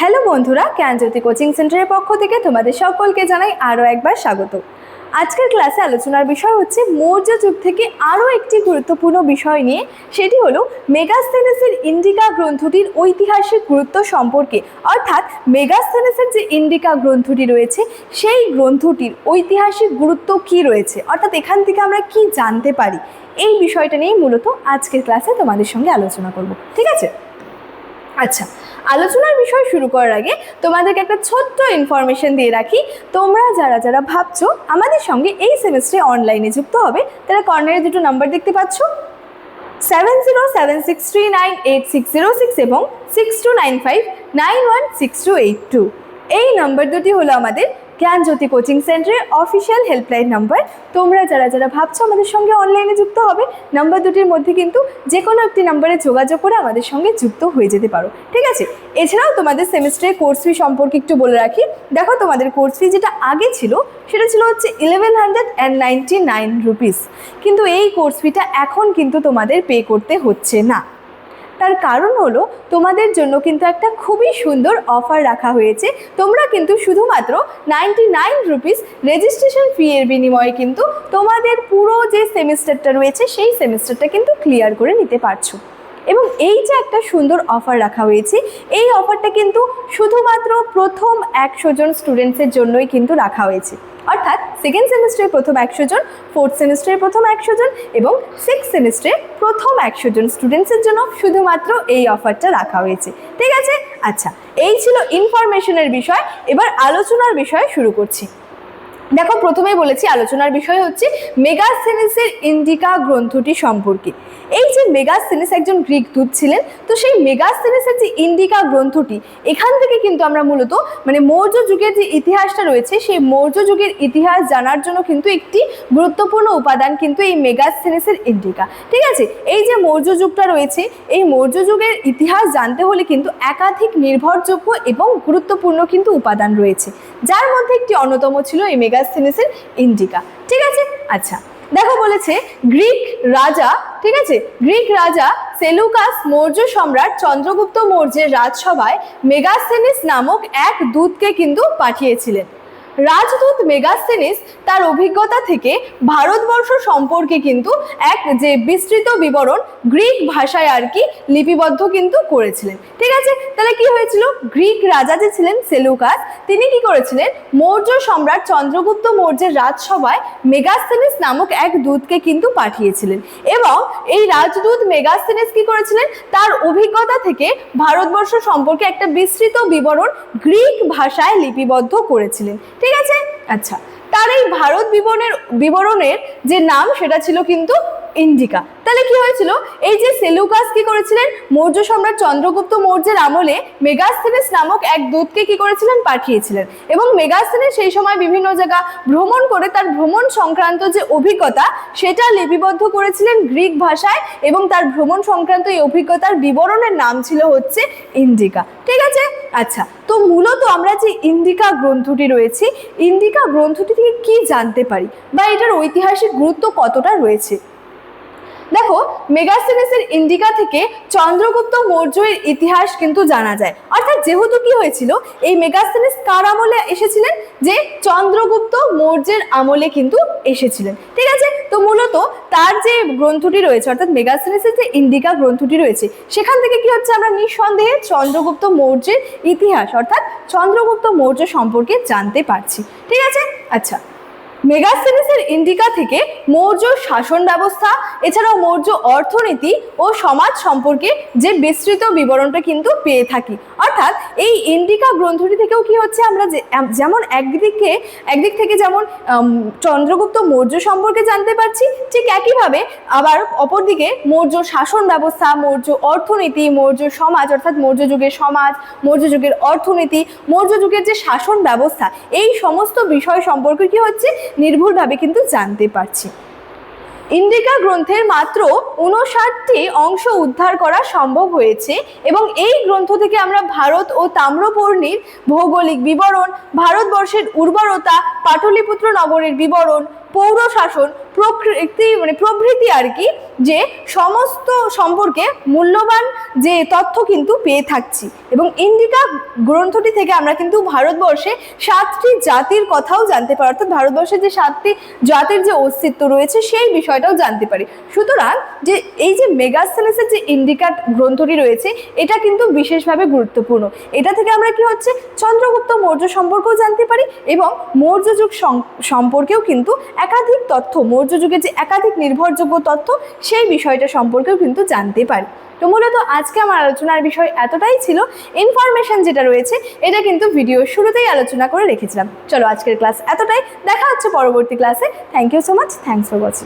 Hello বন্ধুরা, জ্ঞানজ্যোতি coaching সেন্টারের পক্ষ থেকে তোমাদের সকলকে জানাই আরও একবার স্বাগত। আজকের ক্লাসে আলোচনার বিষয় হচ্ছে মৌর্য যুগ থেকে আরও একটি গুরুত্বপূর্ণ বিষয় নিয়ে, সেটি হলো মেগাস্থেনেসের ইন্ডিকা গ্রন্থটির ঐতিহাসিক গুরুত্ব সম্পর্কে। অর্থাৎ মেগাস্থেনেসের যে ইন্ডিকা গ্রন্থটি রয়েছে সেই গ্রন্থটির ঐতিহাসিক গুরুত্ব কি রয়েছে, অর্থাৎ এখান থেকে আমরা কি জানতে পারি, এই বিষয়টা নিয়েই মূলত আজকের ক্লাসে তোমাদের সঙ্গে আলোচনা করব। ঠিক আছে? আচ্ছা, আলোচনার বিষয় শুরু করার আগে তোমাদেরকে একটা ছোট্ট ইনফরমেশন দিয়ে রাখি। তোমরা যারা ভাবছো আমাদের সঙ্গে এই সেমিস্টারে অনলাইনে যুক্ত হবে, তারা কর্নারে দুটো নাম্বার দেখতে পাচ্ছ, 7076398606 এবং 6295916282। এই নাম্বার দুটি হলো আমাদের জ্ঞানজ্যোতি কোচিং সেন্টারের অফিসিয়াল হেল্পলাইন নাম্বার। তোমরা যারা ভাবছো আমাদের সঙ্গে অনলাইনে যুক্ত হবে, নাম্বার দুটির মধ্যে কিন্তু যে কোনো একটি নাম্বারে যোগাযোগ করে আমাদের সঙ্গে যুক্ত হয়ে যেতে পারো। ঠিক আছে? এছাড়াও তোমাদের সেমিস্টারের কোর্স ফি সম্পর্কে একটু বলে রাখি। দেখো, তোমাদের কোর্স ফি যেটা আগে ছিল সেটা ছিল হচ্ছে 1199 রুপিস, কিন্তু এই কোর্স ফিটা এখন কিন্তু তোমাদের পে করতে হচ্ছে না। তার কারণ হলো তোমাদের জন্য কিন্তু একটা খুবই সুন্দর অফার রাখা হয়েছে। তোমরা কিন্তু শুধুমাত্র 99 রুপিস রেজিস্ট্রেশন ফি এর বিনিময়ে কিন্তু তোমাদের পুরো যে সেমিস্টারটা রয়েছে সেই সেমিস্টারটা কিন্তু ক্লিয়ার করে নিতে পারছো। এবং এই যে একটা সুন্দর অফার রাখা হয়েছে, এই অফারটা কিন্তু শুধুমাত্র প্রথম 100 জন স্টুডেন্টসের জন্যই কিন্তু রাখা হয়েছে। অর্থাৎ সেকেন্ড সেমিস্টারে প্রথম 100 জন, ফোর্থ সেমিস্টারে প্রথম 100 জন এবং সিক্স সেমিস্টারে প্রথম 100 জন স্টুডেন্টসের জন্য শুধুমাত্র এই অফারটা রাখা হয়েছে। ঠিক আছে? আচ্ছা, এই ছিল ইনফরমেশনের বিষয়। এবার আলোচনার বিষয় শুরু করছি। দেখো, প্রথমেই বলেছি আলোচনার বিষয় হচ্ছে মেগাস্থেনেসের ইন্ডিকা গ্রন্থটি সম্পর্কে। এই যে মেগাস্থেনেস একজন গ্রিক দূত ছিলেন, তো সেই মেগাস্থেনেসের যে ইন্ডিকা গ্রন্থটি, এখান থেকে কিন্তু আমরা মূলত মৌর্য যুগের যে ইতিহাসটা রয়েছে সেই মৌর্য যুগের ইতিহাস জানার জন্য কিন্তু একটি গুরুত্বপূর্ণ উপাদান কিন্তু এই মেগাস্থেনেসের ইন্ডিকা। ঠিক আছে? এই যে মৌর্য যুগটা রয়েছে, এই মৌর্য যুগের ইতিহাস জানতে হলে কিন্তু একাধিক নির্ভরযোগ্য এবং গুরুত্বপূর্ণ কিন্তু উপাদান রয়েছে, যার মধ্যে একটি অন্যতম ছিল এই মেগাস্থেনেসের ইন্ডিকা। ঠিক আছে? আচ্ছা, দেখো বলেছে গ্রিক রাজা, ঠিক আছে, গ্রিক রাজা সেলুকাস মৌর্য সম্রাট চন্দ্রগুপ্ত মৌর্যের রাজসভায় মেগাস্থেনিস নামক এক দূতকে কিন্তু পাঠিয়েছিলেন। রাজদূত মেগাস্থেনিস তার অভিজ্ঞতা থেকে ভারতবর্ষ সম্পর্কে কিন্তু এক যে বিস্তৃত বিবরণ গ্রিক ভাষায় আর কি লিপিবদ্ধ কিন্তু করেছিলেন। ঠিক আছে? তাহলে কি হয়েছিল, গ্রিক রাজা যে ছিলেন সেলুকাস, তিনি কি করেছিলেন, মৌর্য সম্রাট চন্দ্রগুপ্ত মৌর্যের রাজসভায় মেগাস্থেনিস নামক এক দূতকে কিন্তু পাঠিয়েছিলেন। এবং এই রাজদূত মেগাস্থেনিস কি করেছিলেন, তার অভিজ্ঞতা থেকে ভারতবর্ষ সম্পর্কে একটা বিস্তৃত বিবরণ গ্রিক ভাষায় লিপিবদ্ধ করেছিলেন। ঠিক আছে? আচ্ছা, তার এই ভারত বিবরণের যে নাম সেটা ছিল কিন্তু ইন্ডিকা। তাহলে কি হয়েছিল, এই যে সেলুকাস কি করেছিলেন, মৌর্য সম্রাট চন্দ্রগুপ্ত মৌর্যের আমলে মেগাস্থেনিস নামক এক দূতকে কি করেছিলেন, পাঠিয়েছিলেন। এবং মেগাস্থেনিস সেই সময় বিভিন্ন জায়গা ভ্রমণ করে তার ভ্রমণ সংক্রান্ত যে অভিজ্ঞতা সেটা লিপিবদ্ধ করেছিলেন গ্রিক ভাষায়, এবং তার ভ্রমণ সংক্রান্ত এই অভিজ্ঞতার বিবরণের নাম ছিল হচ্ছে ইন্ডিকা। ঠিক আছে? আচ্ছা, তো মূলত আমরা যে ইন্ডিকা গ্রন্থটি রয়েছে, ইন্ডিকা গ্রন্থটি থেকে কি জানতে পারি বা এটার ঐতিহাসিক গুরুত্ব কতটা রয়েছে। দেখো, মেগাস্থেনেসের ইন্ডিকা থেকে চন্দ্রগুপ্ত মৌর্যের ইতিহাস কিন্তু জানা যায়। অর্থাৎ যেহেতু কি হয়েছিল, এই মেগাস্থেনেস কার আমলে এসেছিলেন, যে চন্দ্রগুপ্ত মৌর্যের আমলে কিন্তু এসেছিলেন। ঠিক আছে? তো মূলত তার যে গ্রন্থটি রয়েছে, অর্থাৎ মেগাস্থেনেসের যে ইন্ডিকা গ্রন্থটি রয়েছে, সেখান থেকে কি হচ্ছে, আমরা নিঃসন্দেহে চন্দ্রগুপ্ত মৌর্যের ইতিহাস অর্থাৎ চন্দ্রগুপ্ত মৌর্য সম্পর্কে জানতে পারছি। ঠিক আছে? আচ্ছা, মেগাস্থেনেসের ইন্ডিকা থেকে মৌর্য শাসন ব্যবস্থা, এছাড়াও মৌর্য অর্থনীতি ও সমাজ সম্পর্কে যে বিস্তৃত বিবরণটা কিন্তু পেয়ে থাকি। অর্থাৎ এই ইন্ডিকা গ্রন্থটি থেকেও কি হচ্ছে, আমরা যেমন একদিক থেকে যেমন চন্দ্রগুপ্ত মৌর্য সম্পর্কে জানতে পারছি, ঠিক একইভাবে আবার অপরদিকে মৌর্য শাসন ব্যবস্থা, মৌর্য অর্থনীতি, মৌর্য সমাজ অর্থাৎ মৌর্য যুগের সমাজ, মৌর্য যুগের অর্থনীতি, মৌর্য যুগের যে শাসন ব্যবস্থা, এই সমস্ত বিষয় সম্পর্কে কি হচ্ছে, নির্ভুলভাবে কিন্তু জানতে পারছি। ইন্ডিকা গ্রন্থের মাত্র 59টি অংশ উদ্ধার করা সম্ভব হয়েছে, এবং এই গ্রন্থ থেকে আমরা ভারত ও তাম্রপর্ণীর ভৌগোলিক বিবরণ, ভারতবর্ষের উর্বরতা, পাটলিপুত্র নগরের বিবরণ, পৌর শাসন, প্রভৃতি আর কি, যে সমস্ত সম্পর্কে মূল্যবান যে তথ্য কিন্তু পেয়ে থাকছি। এবং ইন্ডিকা গ্রন্থটি থেকে আমরা কিন্তু ভারতবর্ষে 7টি জাতির কথাও জানতে পারি, অর্থাৎ ভারতবর্ষে যে 7টি জাতির যে অস্তিত্ব রয়েছে সেই বিষয়টাও জানতে পারি। সুতরাং যে এই যে মেগাস্থেলেসের যে ইন্ডিকা গ্রন্থটি রয়েছে এটা কিন্তু বিশেষভাবে গুরুত্বপূর্ণ। এটা থেকে আমরা কি হচ্ছে চন্দ্রগুপ্ত মৌর্য সম্পর্কেও জানতে পারি এবং মৌর্য যুগ সম্পর্কেও কিন্তু একাধিক তথ্য, মৌর্য যুগের যে একাধিক নির্ভরযোগ্য তথ্য সেই বিষয়টা সম্পর্কেও কিন্তু জানতে পারি। তো মূলত আজকে আমার আলোচনার বিষয় এতটাই ছিল। ইনফরমেশন যেটা রয়েছে এটা কিন্তু ভিডিওর শুরুতেই আলোচনা করে রেখেছিলাম। চলো আজকের ক্লাস এতটাই, দেখা হচ্ছে পরবর্তী ক্লাসে। Thank you so much, thanks for watching.